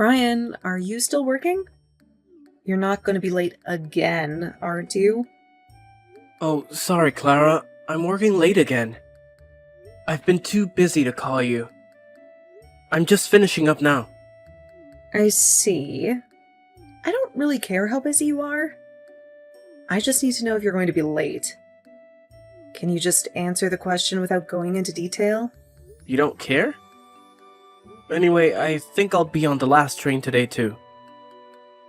Brian, are you still working? You're not going to be late again, aren't you? Oh, sorry, Clara. I'm working late again. I've been too busy to call you. I'm just finishing up now. I see. I don't really care how busy you are. I just need to know if you're going to be late. Can you just answer the question without going into detail? You don't care? Anyway, I think I'll be on the last train today too.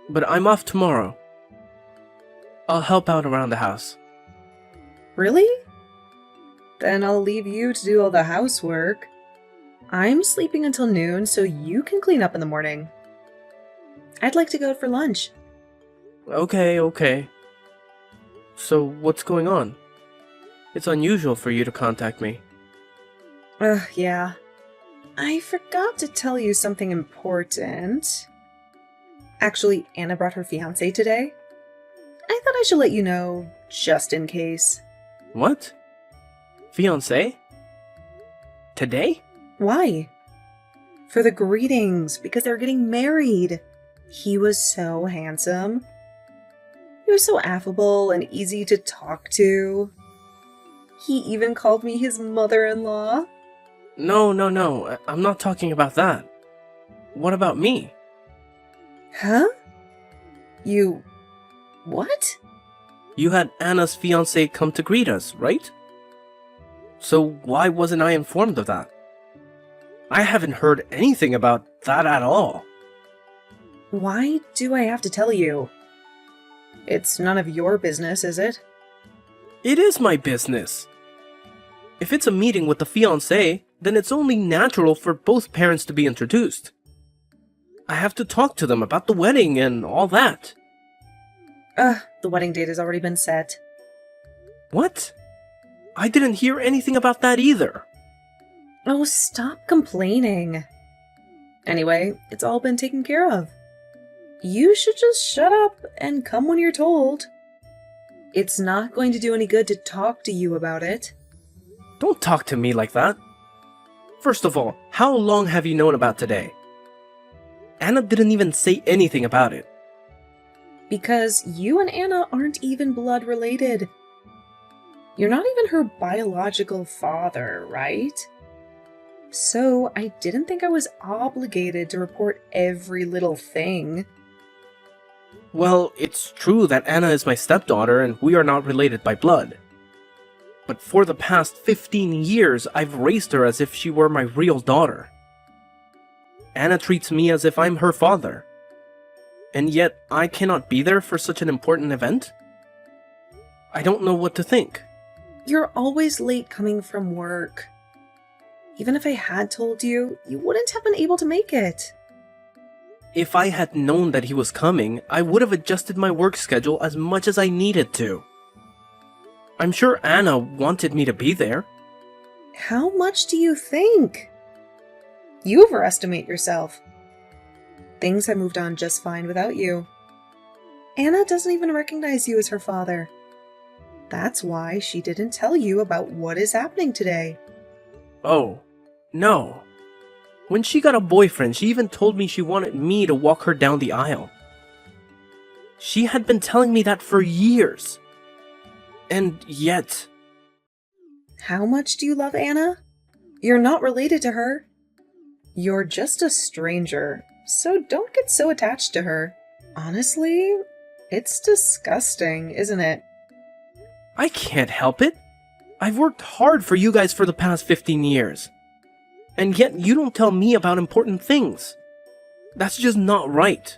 But I'm off tomorrow. I'll help out around the house. Really? Then I'll leave you to do all the housework. I'm sleeping until noon so you can clean up in the morning. I'd like to go out for lunch. Okay. So, what's going on? It's unusual for you to contact me. Yeah. I forgot to tell you something important. Actually, Anna brought her fiancé today. I thought I should let you know, just in case. What? Fiancé? Today? Why? For the greetings, because they're getting married. He was so handsome. He was so affable and easy to talk to. He even called me his mother-in-law. No. I'm not talking about that. What about me? Huh? You... what? You had Anna's fiancé come to greet us, right? So why wasn't I informed of that? I haven't heard anything about that at all. Why do I have to tell you? It's none of your business, is it? It is my business. If it's a meeting with the fiancé, then it's only natural for both parents to be introduced. I have to talk to them about the wedding and all that. The wedding date has already been set. What? I didn't hear anything about that either. Oh, stop complaining. Anyway, it's all been taken care of. You should just shut up and come when you're told. It's not going to do any good to talk to you about it. Don't talk to me like that. First of all, how long have you known about today? Anna didn't even say anything about it. Because you and Anna aren't even blood related. You're not even her biological father, right? So I didn't think I was obligated to report every little thing. Well, it's true that Anna is my stepdaughter and we are not related by blood. But for the past 15 years, I've raised her as if she were my real daughter. Anna treats me as if I'm her father. And yet, I cannot be there for such an important event? I don't know what to think. You're always late coming from work. Even if I had told you, you wouldn't have been able to make it. If I had known that he was coming, I would have adjusted my work schedule as much as I needed to. I'm sure Anna wanted me to be there. How much do you think? You overestimate yourself. Things have moved on just fine without you. Anna doesn't even recognize you as her father. That's why she didn't tell you about what is happening today. Oh, no. When she got a boyfriend, she even told me she wanted me to walk her down the aisle. She had been telling me that for years. And yet... How much do you love Anna? You're not related to her. You're just a stranger, so don't get so attached to her. Honestly, it's disgusting, isn't it? I can't help it. I've worked hard for you guys for the past 15 years. And yet you don't tell me about important things. That's just not right.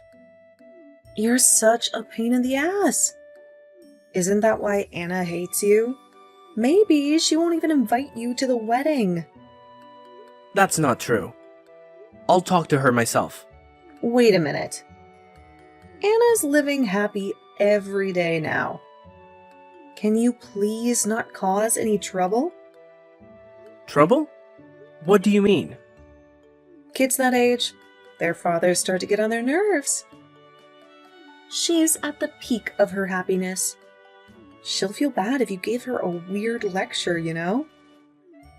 You're such a pain in the ass. Isn't that why Anna hates you? Maybe she won't even invite you to the wedding. That's not true. I'll talk to her myself. Wait a minute. Anna's living happy every day now. Can you please not cause any trouble? Trouble? What do you mean? Kids that age, their fathers start to get on their nerves. She's at the peak of her happiness. She'll feel bad if you give her a weird lecture, you know?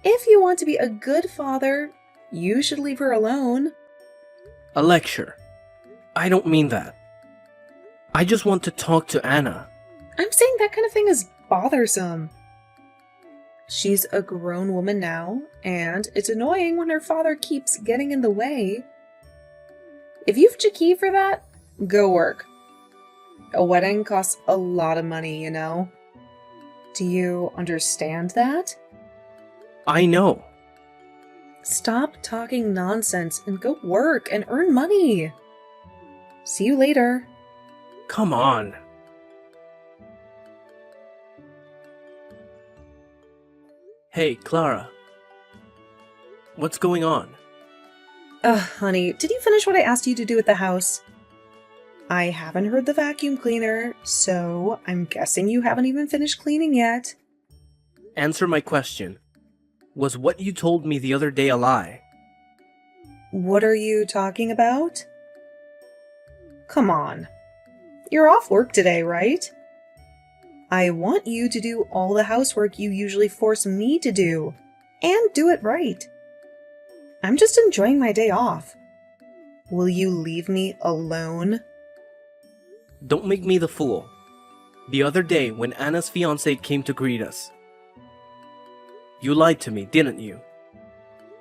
If you want to be a good father, you should leave her alone. A lecture. I don't mean that. I just want to talk to Anna. I'm saying that kind of thing is bothersome. She's a grown woman now, and it's annoying when her father keeps getting in the way. If you've Chiki for that, go work. A wedding costs a lot of money, you know? Do you understand that? I know. Stop talking nonsense and go work and earn money. See you later. Come on. Hey, Clara. What's going on? Honey, did you finish what I asked you to do at the house? I haven't heard the vacuum cleaner, so I'm guessing you haven't even finished cleaning yet. Answer my question. Was what you told me the other day a lie? What are you talking about? Come on. You're off work today, right? I want you to do all the housework you usually force me to do, and do it right. I'm just enjoying my day off. Will you leave me alone? Don't make me the fool. The other day when Anna's fiancé came to greet us. You lied to me, didn't you?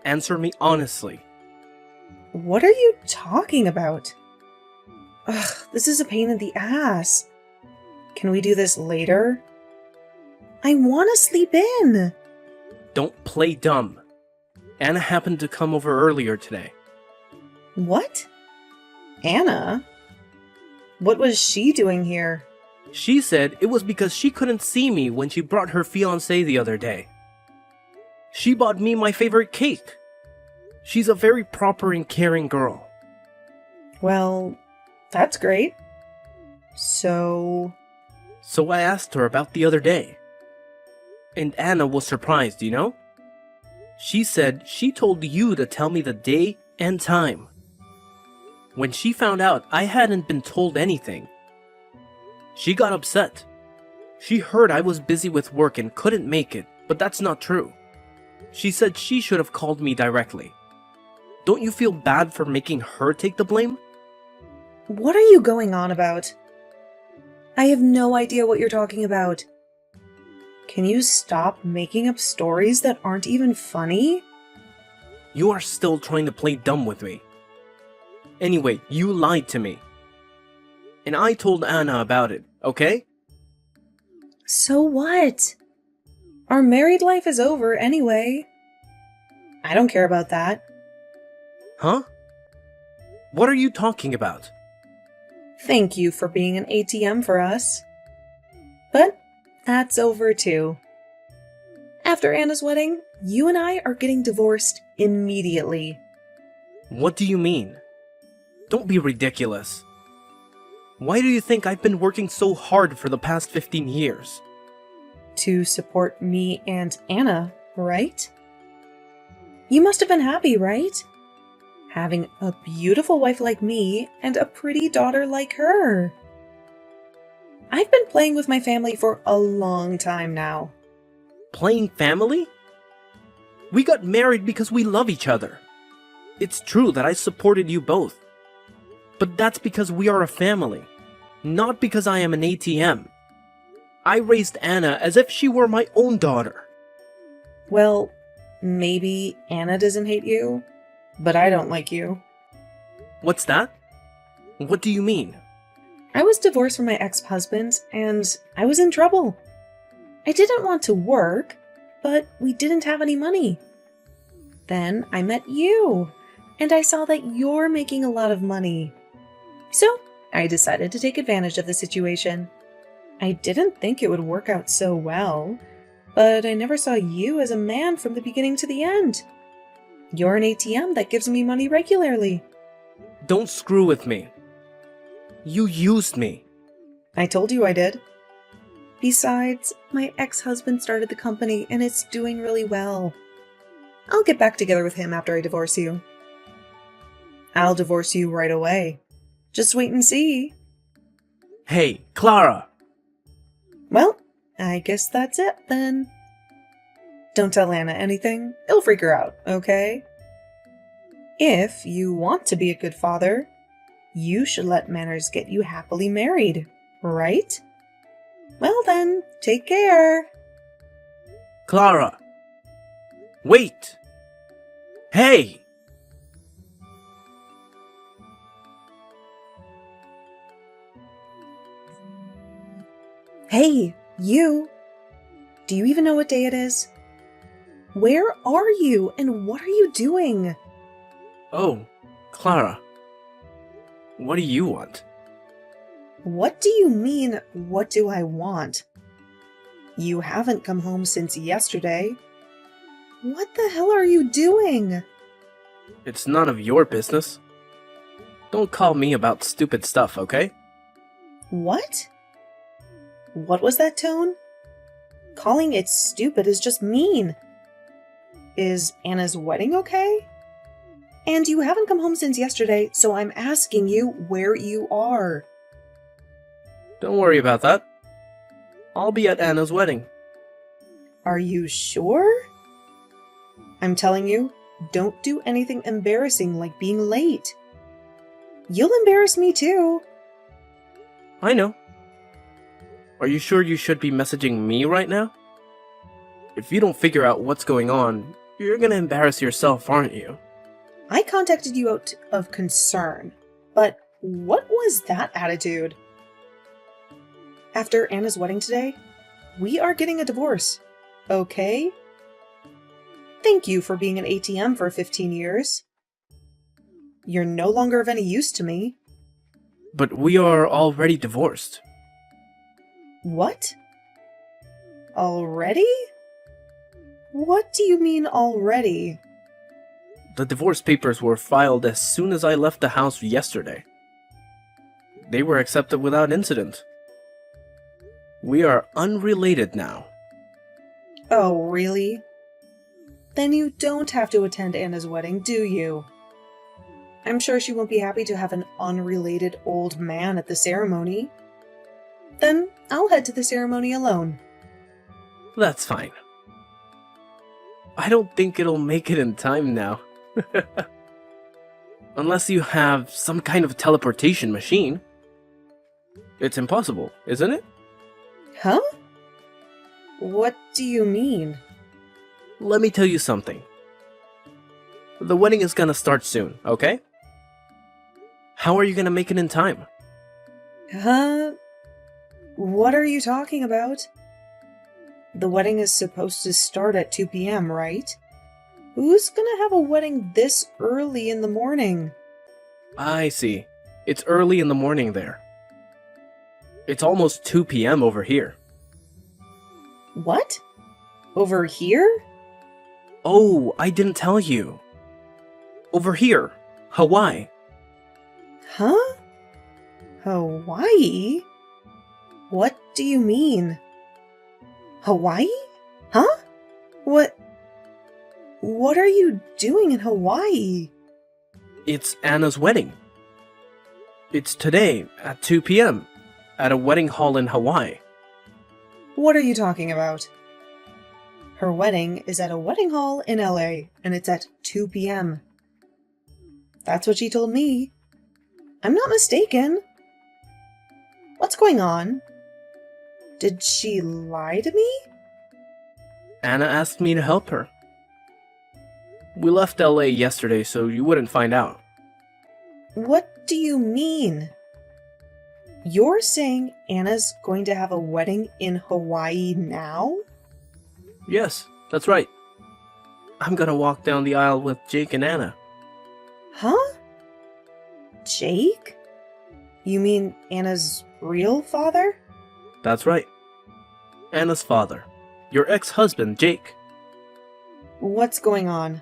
Answer me honestly. What are you talking about? Ugh, this is a pain in the ass. Can we do this later? I want to sleep in. Don't play dumb. Anna happened to come over earlier today. What? Anna? What was she doing here? She said it was because she couldn't see me when she brought her fiancé the other day. She bought me my favorite cake. She's a very proper and caring girl. Well, that's great. So I asked her about the other day. And Anna was surprised, you know? She said she told you to tell me the day and time. When she found out I hadn't been told anything, she got upset. She heard I was busy with work and couldn't make it, but that's not true. She said she should have called me directly. Don't you feel bad for making her take the blame? what are you going on about? I have no idea what you're talking about. Can you stop making up stories that aren't even funny? You are still trying to play dumb with me. Anyway, you lied to me. And I told Anna about it, okay? So what? Our married life is over anyway. I don't care about that. Huh? What are you talking about? Thank you for being an ATM for us. But that's over too. After Anna's wedding, you and I are getting divorced immediately. What do you mean? Don't be ridiculous. Why do you think I've been working so hard for the past 15 years? To support me and Anna, right? You must have been happy, right? Having a beautiful wife like me and a pretty daughter like her. I've been playing with my family for a long time now. Playing family? We got married because we love each other. It's true that I supported you both. But that's because we are a family, not because I am an ATM. I raised Anna as if she were my own daughter. Well, maybe Anna doesn't hate you, but I don't like you. What's that? What do you mean? I was divorced from my ex-husband, and I was in trouble. I didn't want to work, but we didn't have any money. Then I met you, and I saw that you're making a lot of money. So I decided to take advantage of the situation. I didn't think it would work out so well, but I never saw you as a man from the beginning to the end. You're an ATM that gives me money regularly. Don't screw with me. You used me. I told you I did. Besides, my ex-husband started the company and it's doing really well. I'll get back together with him after I divorce you. I'll divorce you right away. Just wait and see. Hey, Clara! Well, I guess that's it then. Don't tell Anna anything. It'll freak her out, okay? If you want to be a good father, You should let manners get you happily married, right? Well then, take care. Clara! Wait! Hey! Hey, you! Do you even know what day it is? Where are you, and what are you doing? Oh, Clara. What do you want? What do you mean, what do I want? You haven't come home since yesterday. What the hell are you doing? It's none of your business. Don't call me about stupid stuff, okay? What? What was that tone? Calling it stupid is just mean. Is Anna's wedding okay? And you haven't come home since yesterday, so I'm asking you where you are. Don't worry about that. I'll be at Anna's wedding. Are you sure? I'm telling you, don't do anything embarrassing like being late. You'll embarrass me too. I know. Are you sure you should be messaging me right now? If you don't figure out what's going on, you're gonna embarrass yourself, aren't you? I contacted you out of concern, but what was that attitude? After Anna's wedding today, we are getting a divorce, okay? Thank you for being an ATM for 15 years. You're no longer of any use to me. But we are already divorced. What? Already? What do you mean already? The divorce papers were filed as soon as I left the house yesterday. They were accepted without incident. We are unrelated now. Oh, really? Then you don't have to attend Anna's wedding, do you? I'm sure she won't be happy to have an unrelated old man at the ceremony. Then I'll head to the ceremony alone. That's fine. I don't think it'll make it in time now. Unless you have some kind of teleportation machine. It's impossible, isn't it? Huh? What do you mean? Let me tell you something. The wedding is gonna start soon, okay? How are you gonna make it in time? Huh? What are you talking about? The wedding is supposed to start at 2 p.m., right? Who's gonna have a wedding this early in the morning? I see. It's early in the morning there. It's almost 2 p.m. over here. What? Over here? Oh, I didn't tell you. Over here, Hawaii. Huh? Hawaii? What do you mean? Hawaii? Huh? What are you doing in Hawaii? It's Anna's wedding. It's today at 2 p.m. at a wedding hall in Hawaii. What are you talking about? Her wedding is at a wedding hall in LA, and it's at 2 p.m. That's what she told me. I'm not mistaken. What's going on? Did she lie to me? Anna asked me to help her. We left LA yesterday so you wouldn't find out. What do you mean? You're saying Anna's going to have a wedding in Hawaii now? Yes, that's right. I'm gonna walk down the aisle with Jake and Anna. Huh? Jake? You mean Anna's real father? That's right. Anna's father. Your ex-husband, Jake. What's going on?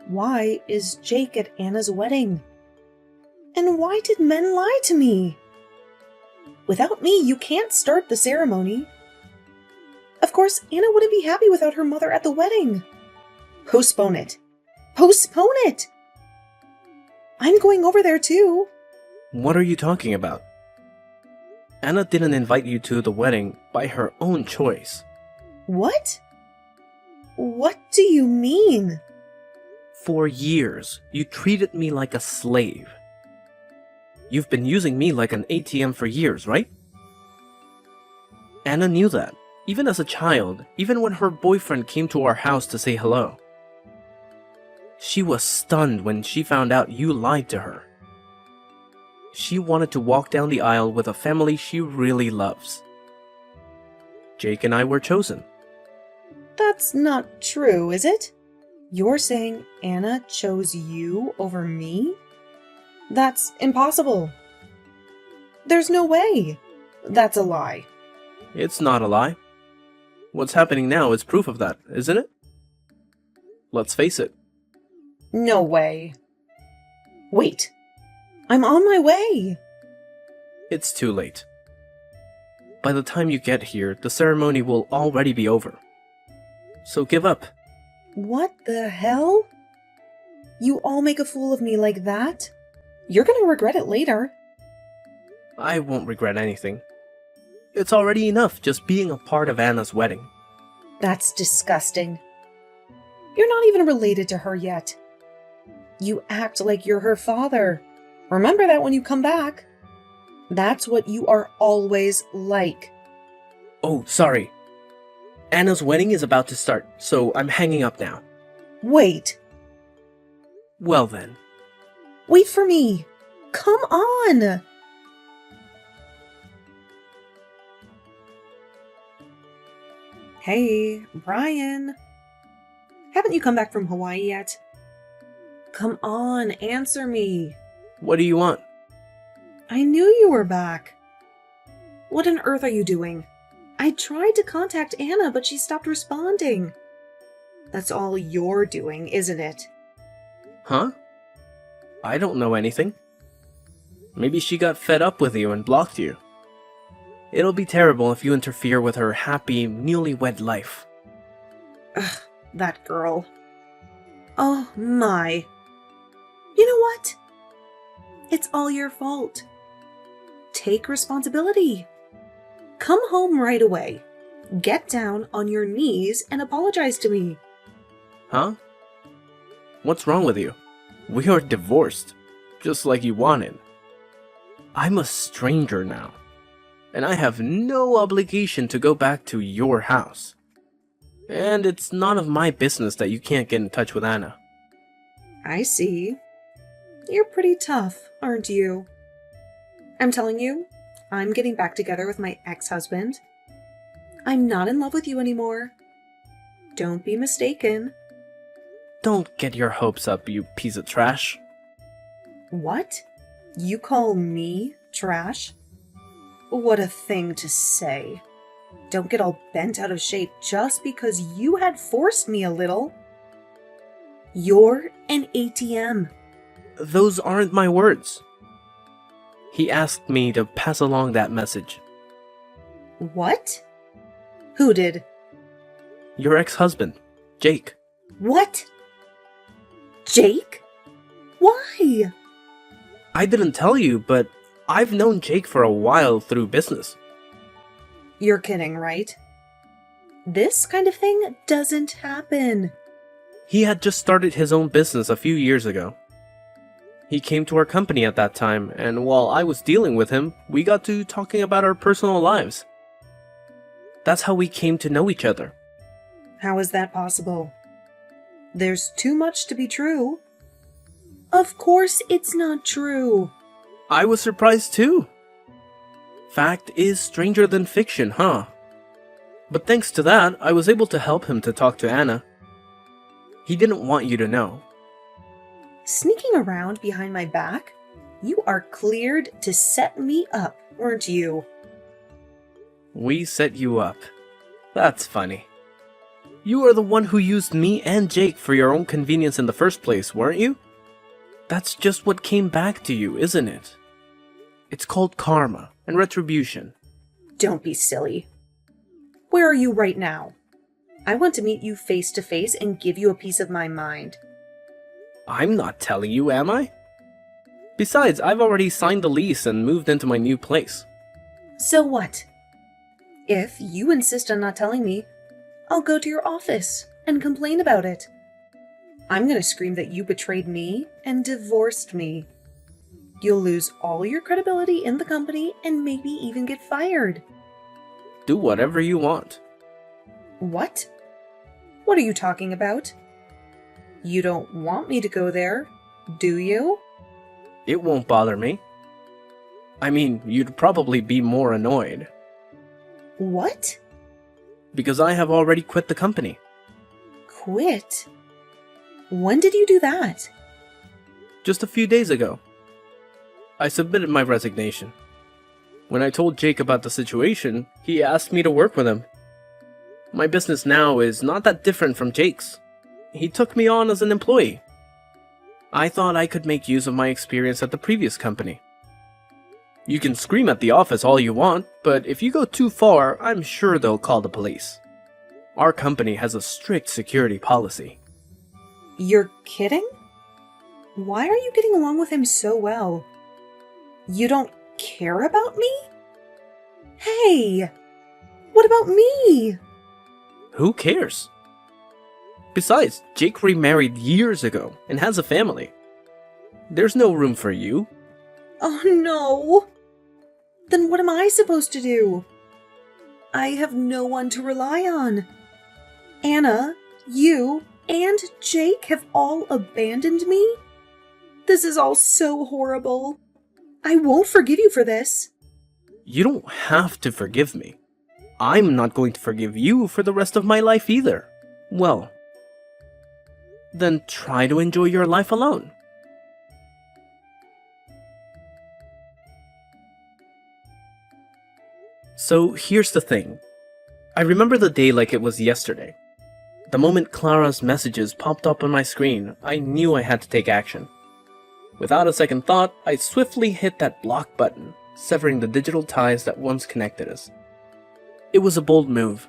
Why is Jake at Anna's wedding? And why did men lie to me? Without me, you can't start the ceremony. Of course, Anna wouldn't be happy without her mother at the wedding. Postpone it. Postpone it! I'm going over there too. What are you talking about? Anna didn't invite you to the wedding by her own choice. What? What do you mean? For years, you treated me like a slave. You've been using me like an ATM for years, right? Anna knew that, even as a child, even when her boyfriend came to our house to say hello. She was stunned when she found out you lied to her. She wanted to walk down the aisle with a family she really loves. Jake and I were chosen. That's not true, is it? You're saying Anna chose you over me? That's impossible. There's no way. That's a lie. It's not a lie. What's happening now is proof of that, isn't it? Let's face it. No way. Wait. I'm on my way. It's too late. By the time you get here, the ceremony will already be over. So give up. What the hell? You all make a fool of me like that? You're gonna regret it later. I won't regret anything. It's already enough just being a part of Anna's wedding. That's disgusting. You're not even related to her yet. You act like you're her father. Remember that when you come back. That's what you are always like. Oh, sorry. Anna's wedding is about to start, so I'm hanging up now. Wait. Well then. Wait for me. Come on. Hey, Brian. Haven't you come back from Hawaii yet? Come on, answer me. What do you want? I knew you were back. What on earth are you doing? I tried to contact Anna, but she stopped responding. That's all you're doing, isn't it? Huh? I don't know anything. Maybe she got fed up with you and blocked you. It'll be terrible if you interfere with her happy, newlywed life. Ugh, that girl. Oh my. You know what? It's all your fault. Take responsibility. Come home right away. Get down on your knees and apologize to me. Huh? What's wrong with you? We are divorced, just like you wanted. I'm a stranger now, and I have no obligation to go back to your house. And it's none of my business that you can't get in touch with Anna. I see. You're pretty tough, aren't you? I'm telling you, I'm getting back together with my ex-husband. I'm not in love with you anymore. Don't be mistaken. Don't get your hopes up, you piece of trash. What? You call me trash? What a thing to say. Don't get all bent out of shape just because you had forced me a little. You're an ATM. Those aren't my words. He asked me to pass along that message. What? Who did? Your ex-husband, Jake. What? Jake? Why? I didn't tell you, but I've known Jake for a while through business. You're kidding, right? This kind of thing doesn't happen. He had just started his own business a few years ago. He came to our company at that time, and while I was dealing with him, we got to talking about our personal lives. That's how we came to know each other. How is that possible? There's too much to be true. Of course it's not true. I was surprised too. Fact is stranger than fiction, huh? But thanks to that, I was able to help him to talk to Anna. He didn't want you to know. Sneaking around behind my back? You are cleared to set me up, weren't you? We set you up. That's funny. You are the one who used me and Jake for your own convenience in the first place, weren't you? That's just what came back to you, isn't it? It's called karma and retribution. Don't be silly. Where are you right now? I want to meet you face to face and give you a piece of my mind. I'm not telling you, am I? Besides, I've already signed the lease and moved into my new place. So what? If you insist on not telling me, I'll go to your office and complain about it. I'm gonna scream that you betrayed me and divorced me. You'll lose all your credibility in the company and maybe even get fired. Do whatever you want. What? What are you talking about? You don't want me to go there, do you? It won't bother me. I mean, you'd probably be more annoyed. What? Because I have already quit the company. Quit? When did you do that? Just a few days ago. I submitted my resignation. When I told Jake about the situation, he asked me to work with him. My business now is not that different from Jake's. He took me on as an employee. I thought I could make use of my experience at the previous company. You can scream at the office all you want, but if you go too far, I'm sure they'll call the police. Our company has a strict security policy. You're kidding? Why are you getting along with him so well? You don't care about me? Hey! What about me? Who cares? Besides, Jake remarried years ago and has a family. There's no room for you. Oh no! Then what am I supposed to do? I have no one to rely on. Anna, you, and Jake have all abandoned me? This is all so horrible. I won't forgive you for this. You don't have to forgive me. I'm not going to forgive you for the rest of my life either. Well, then try to enjoy your life alone. So here's the thing. I remember the day like it was yesterday. The moment Clara's messages popped up on my screen, I knew I had to take action. Without a second thought, I swiftly hit that block button, severing the digital ties that once connected us. It was a bold move,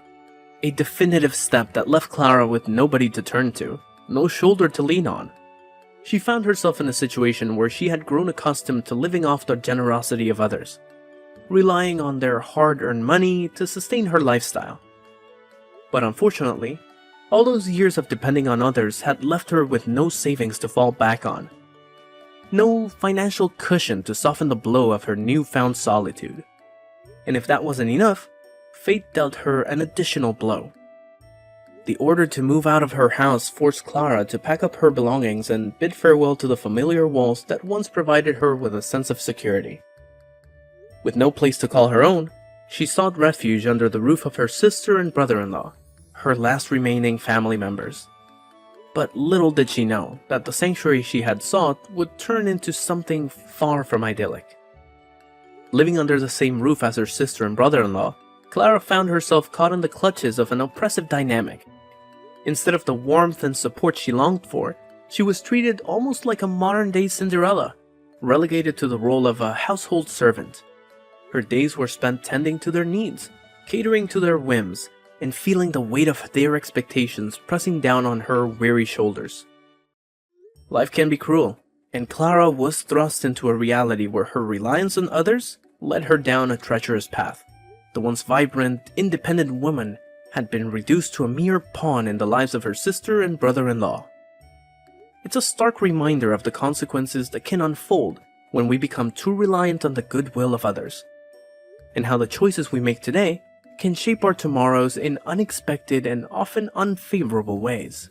a definitive step that left Clara with nobody to turn to, no shoulder to lean on. She found herself in a situation where she had grown accustomed to living off the generosity of others, relying on their hard-earned money to sustain her lifestyle. But unfortunately, all those years of depending on others had left her with no savings to fall back on. No financial cushion to soften the blow of her newfound solitude. And if that wasn't enough, fate dealt her an additional blow. The order to move out of her house forced Clara to pack up her belongings and bid farewell to the familiar walls that once provided her with a sense of security. With no place to call her own, she sought refuge under the roof of her sister and brother-in-law, her last remaining family members. But little did she know that the sanctuary she had sought would turn into something far from idyllic. Living under the same roof as her sister and brother-in-law, Clara found herself caught in the clutches of an oppressive dynamic. Instead of the warmth and support she longed for, she was treated almost like a modern-day Cinderella, relegated to the role of a household servant. Her days were spent tending to their needs, catering to their whims, and feeling the weight of their expectations pressing down on her weary shoulders. Life can be cruel, and Clara was thrust into a reality where her reliance on others led her down a treacherous path. The once vibrant, independent woman had been reduced to a mere pawn in the lives of her sister and brother-in-law. It's a stark reminder of the consequences that can unfold when we become too reliant on the goodwill of others, and how the choices we make today can shape our tomorrows in unexpected and often unfavorable ways.